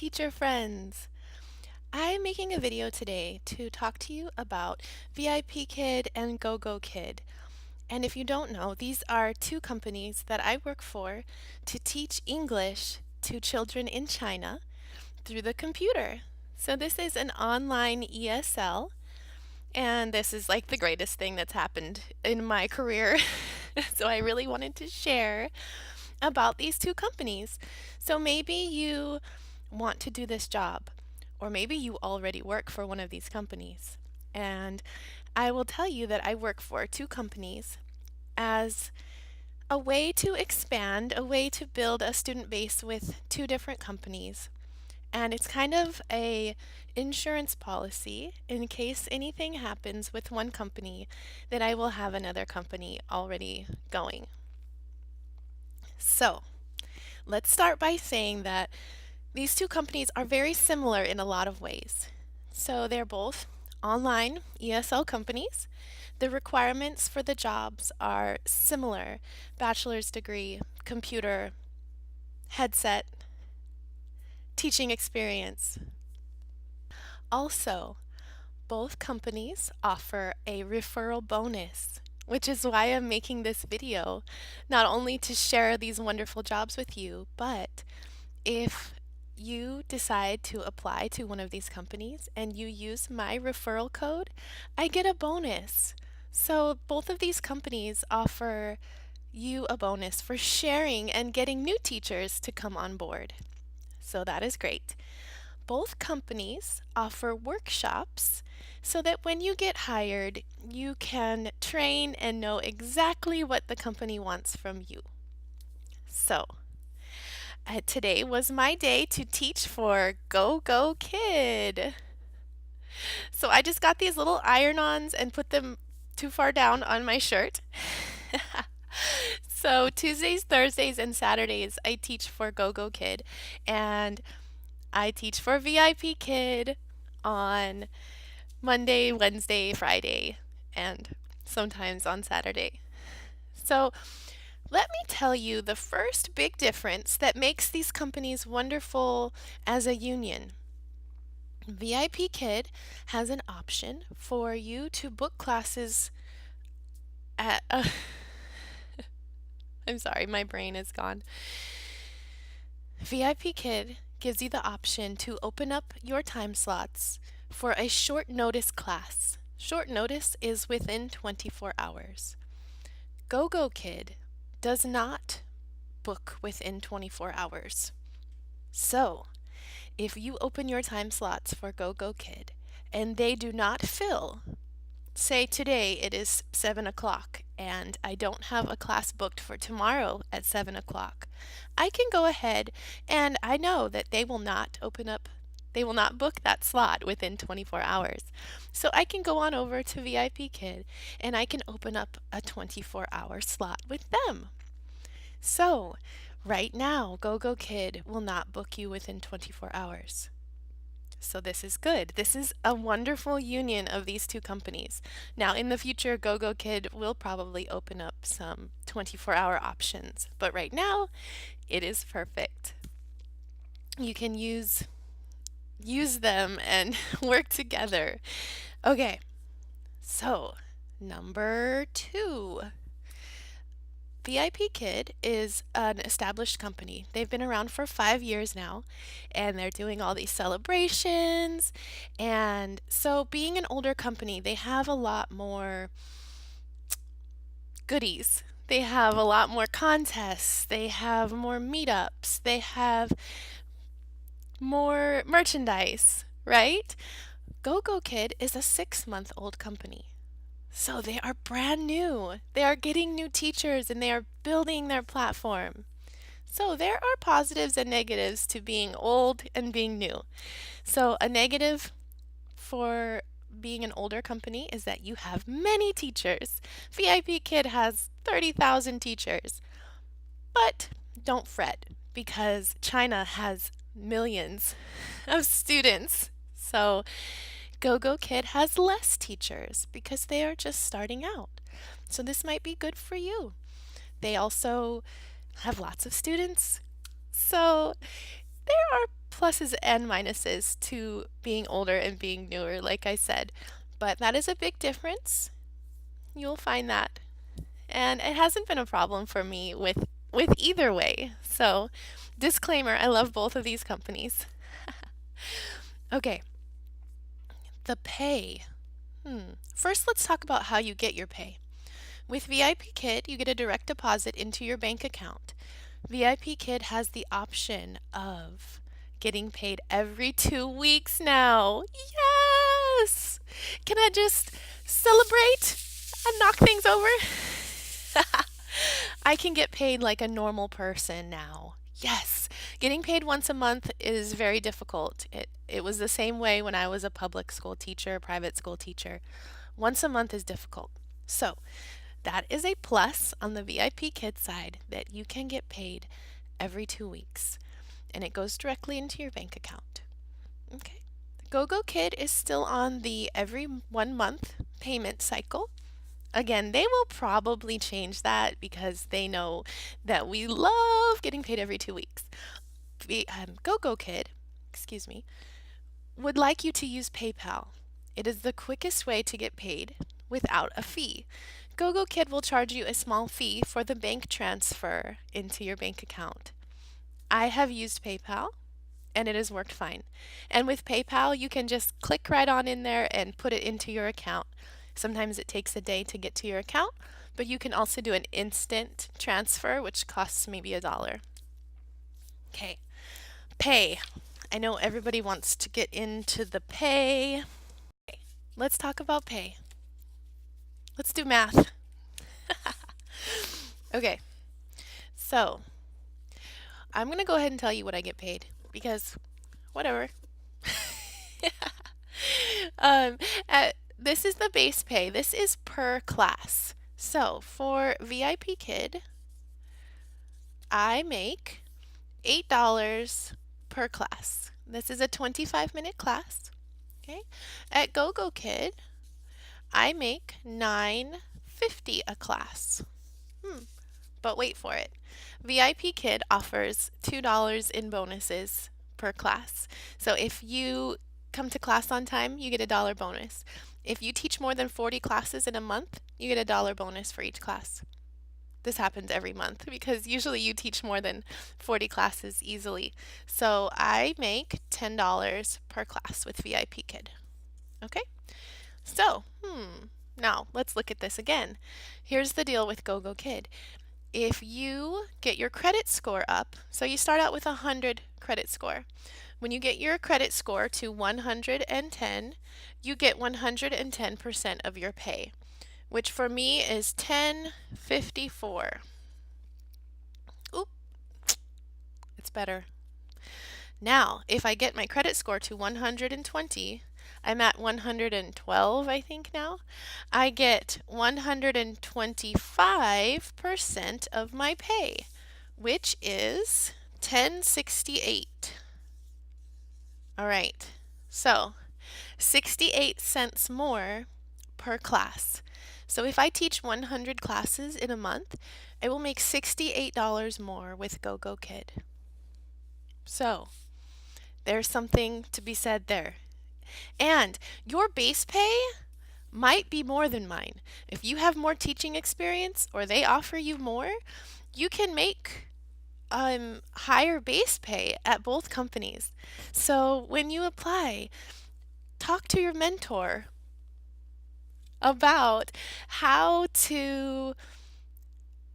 teacher friends! I'm making a video today to talk to you about VIP Kid and Gogokid. And if you don't know, these are two companies that I work for to teach English to children in China through the computer. So this is an online ESL, and this is like the greatest thing that's happened in my career. So I really wanted to share about these two companies. So maybe you want to do this job, or maybe you already work for one of these companies. And I will tell you that I work for two companies as a way to expand, a way to build a student base with two different companies. And it's kind of a insurance policy in case anything happens with one company, that I will have another company already going. So, let's start by saying that these two companies are very similar in a lot of ways. So they're both online ESL companies. The requirements for the jobs are similar: bachelor's degree, computer, headset, teaching experience. Also, both companies offer a referral bonus, which is why I'm making this video, not only to share these wonderful jobs with you, but if you decide to apply to one of these companies and you use my referral code, I get a bonus. So both of these companies offer you a bonus for sharing and getting new teachers to come on board. So that is great. Both companies offer workshops so that when you get hired, you can train and know exactly what the company wants from you. So, today was my day to teach for Gogokid. So I just got these little iron-ons and put them too far down on my shirt. So Tuesdays, Thursdays, and Saturdays I teach for Gogokid, and I teach for VIP Kid on Monday, Wednesday, Friday, and sometimes on Saturday. So let me tell you the first big difference that makes these companies wonderful as a union. VIP Kid has an option for you to book classes at I'm sorry, my brain is gone. VIP Kid gives you the option to open up your time slots for a short notice class. Short notice is within 24 hours. Gogokid does not book within 24 hours. So, if you open your time slots for Gogokid and they do not fill, say today it is 7 o'clock and I don't have a class booked for tomorrow at 7 o'clock, I can go ahead, and I know that they will not book that slot within 24 hours. So I can go on over to VIP Kid and I can open up a 24-hour slot with them. So, right now, Gogokid will not book you within 24 hours. So this is good. This is a wonderful union of these two companies. Now, in the future, Gogokid will probably open up some 24-hour options, but right now, it is perfect. You can use them and work together. Okay, so number 2. VIP Kid is an established company. They've been around for 5 years now, and they're doing all these celebrations. And so, being an older company, they have a lot more goodies. They have a lot more contests. They have more meetups. They have more merchandise, right? Gogokid is a 6-month-old company. So they are brand new. They are getting new teachers and they are building their platform. So there are positives and negatives to being old and being new. So a negative for being an older company is that you have many teachers. VIP Kid has 30,000 teachers. But don't fret, because China has millions of students. So Gogokid has less teachers because they are just starting out. So this might be good for you. They also have lots of students. So there are pluses and minuses to being older and being newer, like I said, but that is a big difference. You'll find that. And it hasn't been a problem for me with either way. So, disclaimer, I love both of these companies. Okay, the pay. First, let's talk about how you get your pay. With VIP Kid, you get a direct deposit into your bank account. VIP Kid has the option of getting paid every 2 weeks now. Yes! Can I just celebrate and knock things over? I can get paid like a normal person now. Yes, getting paid once a month is very difficult. It was the same way when I was a public school teacher, private school teacher. Once a month is difficult. So, that is a plus on the VIP Kid side that you can get paid every 2 weeks and it goes directly into your bank account. Okay. Gogokid is still on the every 1 month payment cycle. Again, they will probably change that because they know that we love getting paid every 2 weeks. Gogokid, excuse me, would like you to use PayPal. It is the quickest way to get paid without a fee. Gogokid will charge you a small fee for the bank transfer into your bank account. I have used PayPal and it has worked fine. And with PayPal, you can just click right on in there and put it into your account. Sometimes it takes a day to get to your account, but you can also do an instant transfer, which costs maybe $1. Okay, pay. I know everybody wants to get into the pay. Okay, let's talk about pay. Let's do math. Okay, so I'm going to go ahead and tell you what I get paid because whatever. um, this is the base pay. This is per class. So for VIP Kid, I make $8 per class. This is a 25-minute class. Okay. At Gogokid, I make $9.50 a class. But wait for it. VIP Kid offers $2 in bonuses per class. So if you come to class on time, you get $1 bonus. If you teach more than 40 classes in a month, you get $1 bonus for each class. This happens every month because usually you teach more than 40 classes easily. So I make $10 per class with VIP Kid. Okay? So, now let's look at this again. Here's the deal with Gogokid. If you get your credit score up, so you start out with 100 credit score. When you get your credit score to 110, you get 110% of your pay, which for me is $10.54. Oop, it's better. Now, if I get my credit score to 120, I'm at 112, I think now. I get 125% of my pay, which is $10.68. All right, so 68 cents more per class. So if I teach 100 classes in a month, I will make $68 more with Gogokid. So there's something to be said there. And your base pay might be more than mine. If you have more teaching experience or they offer you more, you can make higher base pay at both companies. So when you apply, talk to your mentor about how to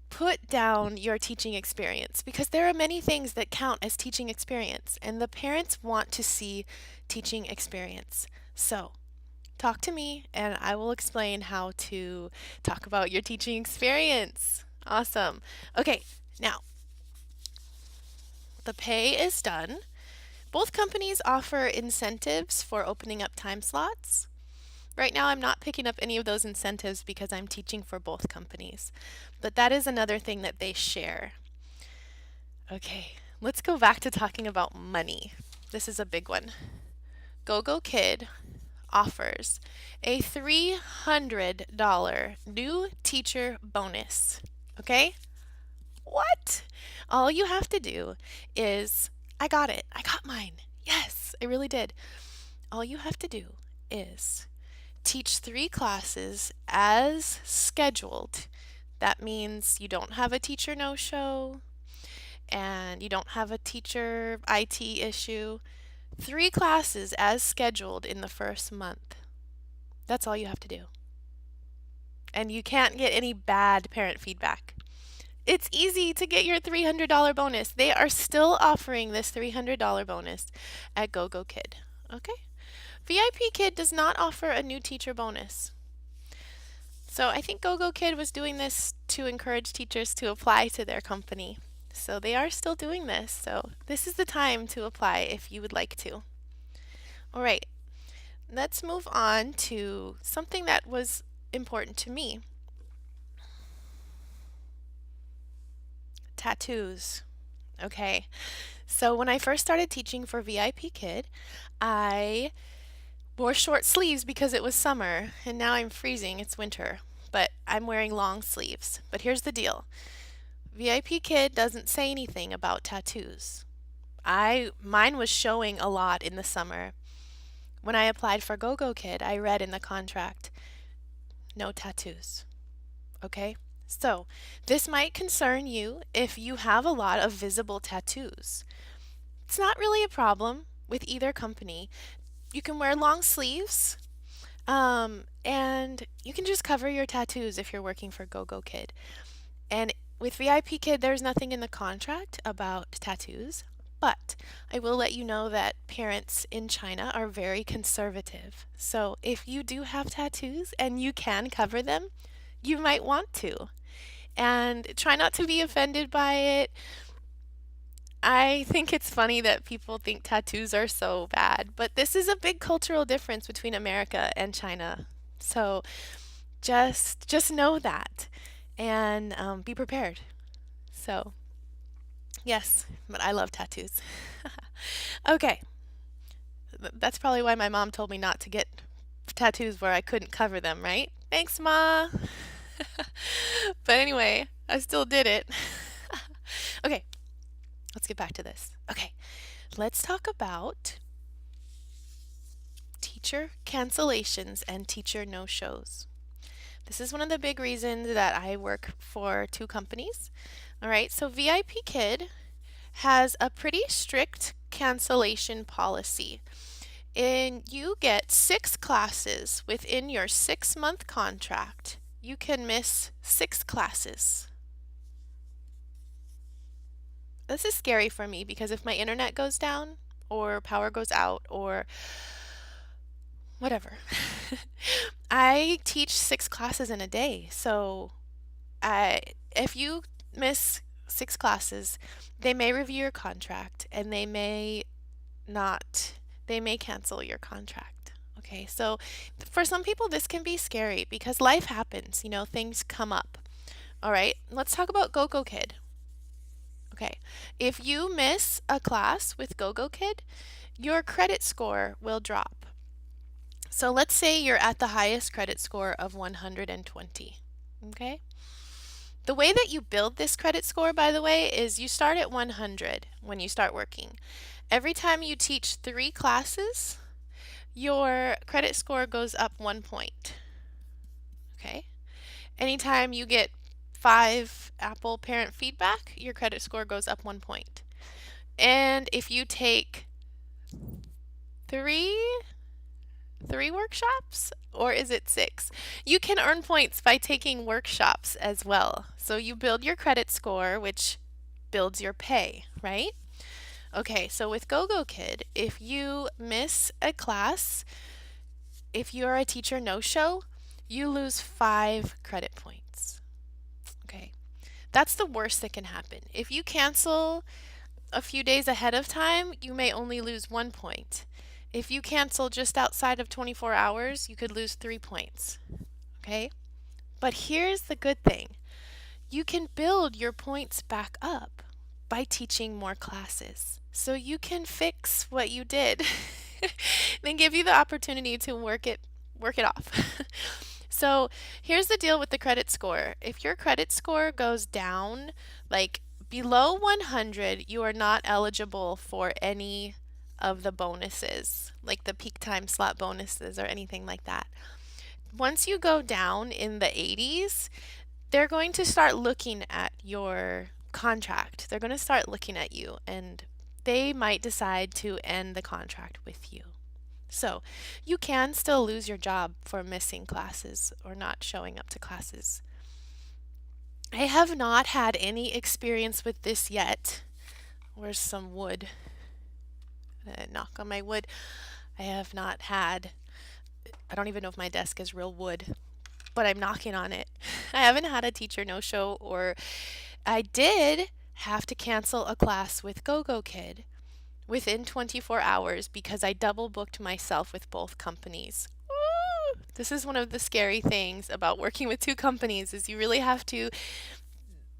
put down your teaching experience because there are many things that count as teaching experience and the parents want to see teaching experience. So talk to me and I will explain how to talk about your teaching experience. Awesome. Okay, now the pay is done. Both companies offer incentives for opening up time slots. Right now, I'm not picking up any of those incentives because I'm teaching for both companies, but that is another thing that they share. Okay, let's go back to talking about money. This is a big one. Gogokid offers a $300 new teacher bonus. Okay? What? All you have to do is, I got it. I got mine. Yes, I really did. All you have to do is teach 3 classes as scheduled. That means you don't have a teacher no-show and you don't have a teacher IT issue. 3 classes as scheduled in the first month. That's all you have to do. And you can't get any bad parent feedback. It's easy to get your $300 bonus. They are still offering this $300 bonus at Gogokid. Okay? VIP Kid does not offer a new teacher bonus. So I think Gogokid was doing this to encourage teachers to apply to their company. So they are still doing this. So this is the time to apply if you would like to. All right, let's move on to something that was important to me. Tattoos. Okay, so when I first started teaching for VIP Kid, I wore short sleeves because it was summer, and now I'm freezing, it's winter, but I'm wearing long sleeves. But here's the deal. VIP Kid doesn't say anything about tattoos. Mine was showing a lot in the summer. When I applied for Gogokid, I read in the contract, no tattoos. Okay? So, this might concern you if you have a lot of visible tattoos. It's not really a problem with either company. You can wear long sleeves, and you can just cover your tattoos if you're working for Gogokid. And with VIP Kid, there's nothing in the contract about tattoos, but I will let you know that parents in China are very conservative. So if you do have tattoos and you can cover them, you might want to. And try not to be offended by it. I think it's funny that people think tattoos are so bad, but this is a big cultural difference between America and China. So just know that and be prepared. So, yes, but I love tattoos. Okay, that's probably why my mom told me not to get tattoos where I couldn't cover them, right? Thanks, Ma. But anyway, I still did it. Okay, let's get back to this. Okay, let's talk about teacher cancellations and teacher no-shows. This is one of the big reasons that I work for 2 companies. All right, so VIP Kid has a pretty strict cancellation policy. And you get 6 classes within your 6-month contract. You can miss 6 classes. This is scary for me because if my internet goes down or power goes out or whatever, I teach 6 classes in a day. So if you miss 6 classes, they may review your contract and they may cancel your contract. Okay, so for some people, this can be scary because life happens, things come up. All right, let's talk about Gogokid. Okay, if you miss a class with Gogokid, your credit score will drop. So let's say you're at the highest credit score of 120. Okay? The way that you build this credit score, by the way, is you start at 100 when you start working. Every time you teach 3 classes, your credit score goes up 1 point. Okay? Anytime you get 5 Apple parent feedback, your credit score goes up 1 point. And if you take three workshops, or is it 6? You can earn points by taking workshops as well. So you build your credit score, which builds your pay, right? Okay, so with Gogokid, if you miss a class, if you're a teacher no-show, you lose 5 credit points. Okay, that's the worst that can happen. If you cancel a few days ahead of time, you may only lose 1 point. If you cancel just outside of 24 hours, you could lose 3 points. Okay? But here's the good thing. You can build your points back up by teaching more classes. So you can fix what you did. Then give you the opportunity to work it off. So here's the deal with the credit score. If your credit score goes down, like below 100, you are not eligible for any of the bonuses, like the peak time slot bonuses or anything like that. Once you go down in the 80s, they're going to start looking at your contract. They're going to start looking at you, and they might decide to end the contract with you. So you can still lose your job for missing classes or not showing up to classes. I have not had any experience with this yet. Where's some wood? Knock on my wood. I have not had, I don't even know if my desk is real wood, but I'm knocking on it. I haven't had a teacher no show, or I did have to cancel a class with Gogokid within 24 hours because I double booked myself with both companies. Woo! This is one of the scary things about working with two companies is you really have to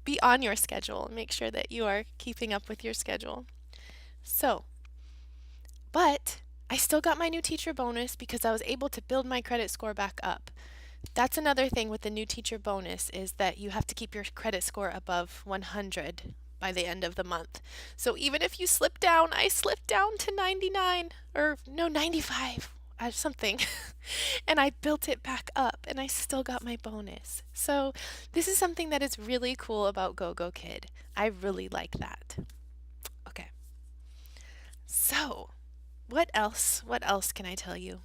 be on your schedule and make sure that you are keeping up with your schedule. So, but I still got my new teacher bonus because I was able to build my credit score back up. That's another thing with the new teacher bonus is that you have to keep your credit score above 100 by the end of the month. So even if you slip down, I slipped down to 99 or no 95 something and I built it back up and I still got my bonus. So this is something that is really cool about Gogokid. I really like that. Okay. So, what else? What else can I tell you?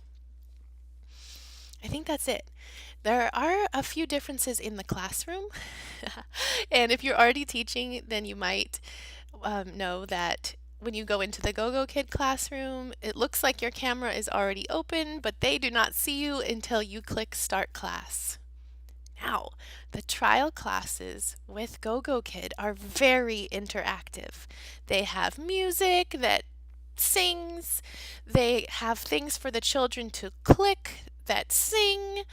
I think that's it. There are a few differences in the classroom. And if you're already teaching, then you might know that when you go into the Gogokid classroom, it looks like your camera is already open, but they do not see you until you click Start Class. Now, the trial classes with Gogokid are very interactive. They have music that sings, they have things for the children to click that sing,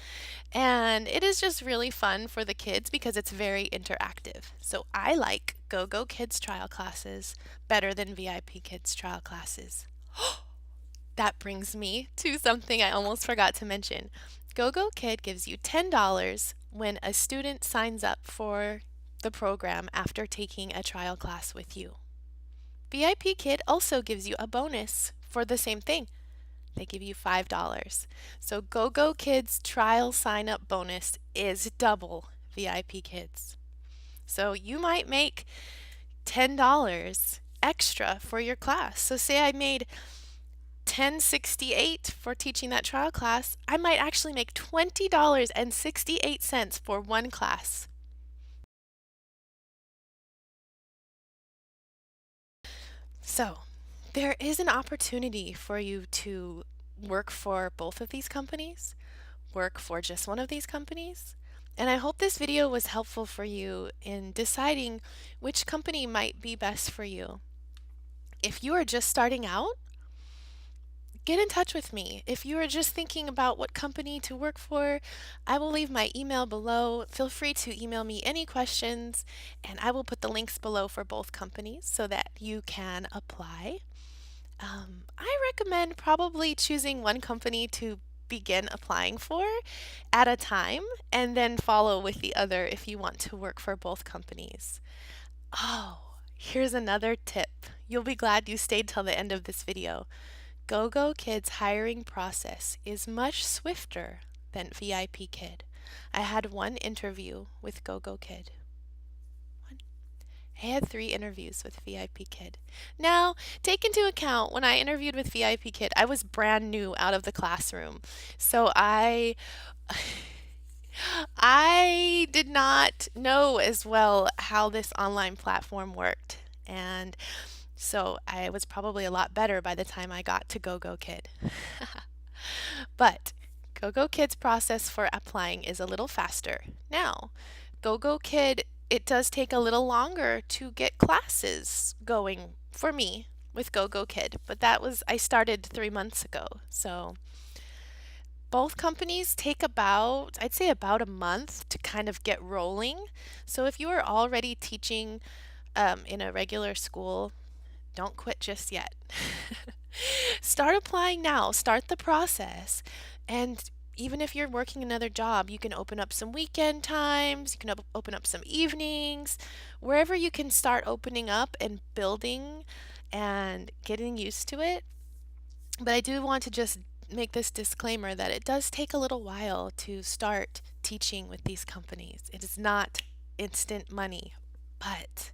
and it is just really fun for the kids because it's very interactive. So I like GoGo Kids trial classes better than VIP Kids trial classes. That brings me to something I almost forgot to mention. GoGo Kid gives you $10 when a student signs up for the program after taking a trial class with you. VIP Kid also gives you a bonus for the same thing. They give you $5. So GoGo Kids trial sign up bonus is double VIP Kids. So you might make $10 extra for your class. So say I made $10.68 for teaching that trial class, I might actually make $20.68 for one class. So, there is an opportunity for you to work for both of these companies, work for just one of these companies, and I hope this video was helpful for you in deciding which company might be best for you. If you are just starting out, get in touch with me. If you are just thinking about what company to work for, I will leave my email below. Feel free to email me any questions, and I will put the links below for both companies so that you can apply. I recommend probably choosing one company to begin applying for at a time and then follow with the other if you want to work for both companies. Oh, here's another tip. You'll be glad you stayed till the end of this video. GoGo Kid's hiring process is much swifter than VIP Kid. I had one interview with GoGo Kid. I had 3 interviews with VIP Kid. Now, take into account when I interviewed with VIP Kid, I was brand new out of the classroom. So I did not know as well how this online platform worked. And so I was probably a lot better by the time I got to GoGo Kid. But GoGo Kid's process for applying is a little faster. Now, GoGo Kid, it does take a little longer to get classes going for me with GoGo Kid, but I started 3 months ago. So both companies take I'd say about a month to kind of get rolling. So if you are already teaching in a regular school, don't quit just yet. Start applying now. Start the process. And even if you're working another job, you can open up some weekend times, you can open up some evenings, wherever you can start opening up and building and getting used to it. But I do want to just make this disclaimer that it does take a little while to start teaching with these companies. It is not instant money, but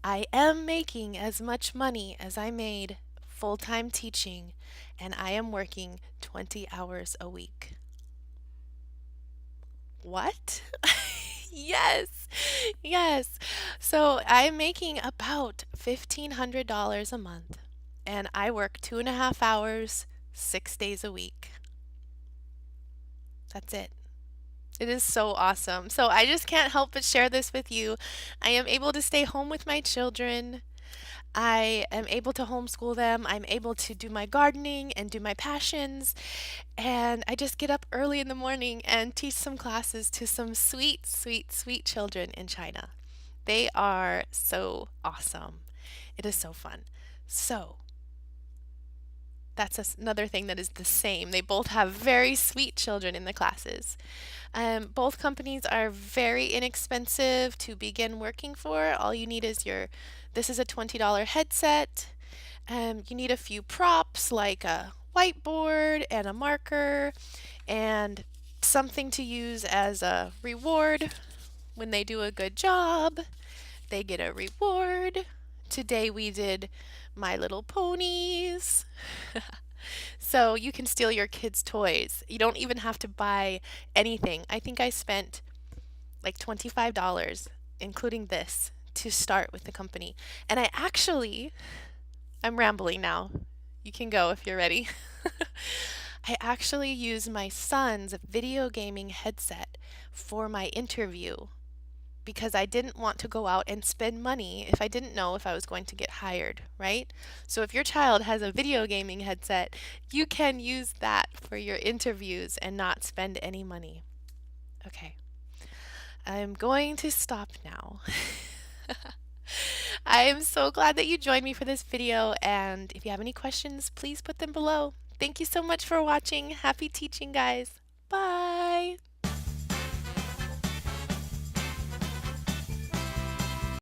I am making as much money as I made full time teaching, and I am working 20 hours a week. What? Yes, yes. So I'm making about $1,500 a month, and I work 2.5 hours, 6 days a week. That's it. It is so awesome. So I just can't help but share this with you. I am able to stay home with my children. I am able to homeschool them. I'm able to do my gardening and do my passions. And I just get up early in the morning and teach some classes to some sweet, sweet, sweet children in China. They are so awesome. It is so fun. So, that's another thing that is the same. They both have very sweet children in the classes. Both companies are very inexpensive to begin working for. All you need is this is a $20 headset. You need a few props like a whiteboard and a marker and something to use as a reward. When they do a good job, they get a reward. Today we did My Little Ponies. So you can steal your kids' toys. You don't even have to buy anything. I think I spent like $25, including this, to start with the company. And I'm rambling now. You can go if you're ready. I actually used my son's video gaming headset for my interview because I didn't want to go out and spend money if I didn't know if I was going to get hired, right? So if your child has a video gaming headset, you can use that for your interviews and not spend any money. Okay, I'm going to stop now. I am so glad that you joined me for this video, and if you have any questions, please put them below. Thank you so much for watching. Happy teaching, guys. Bye.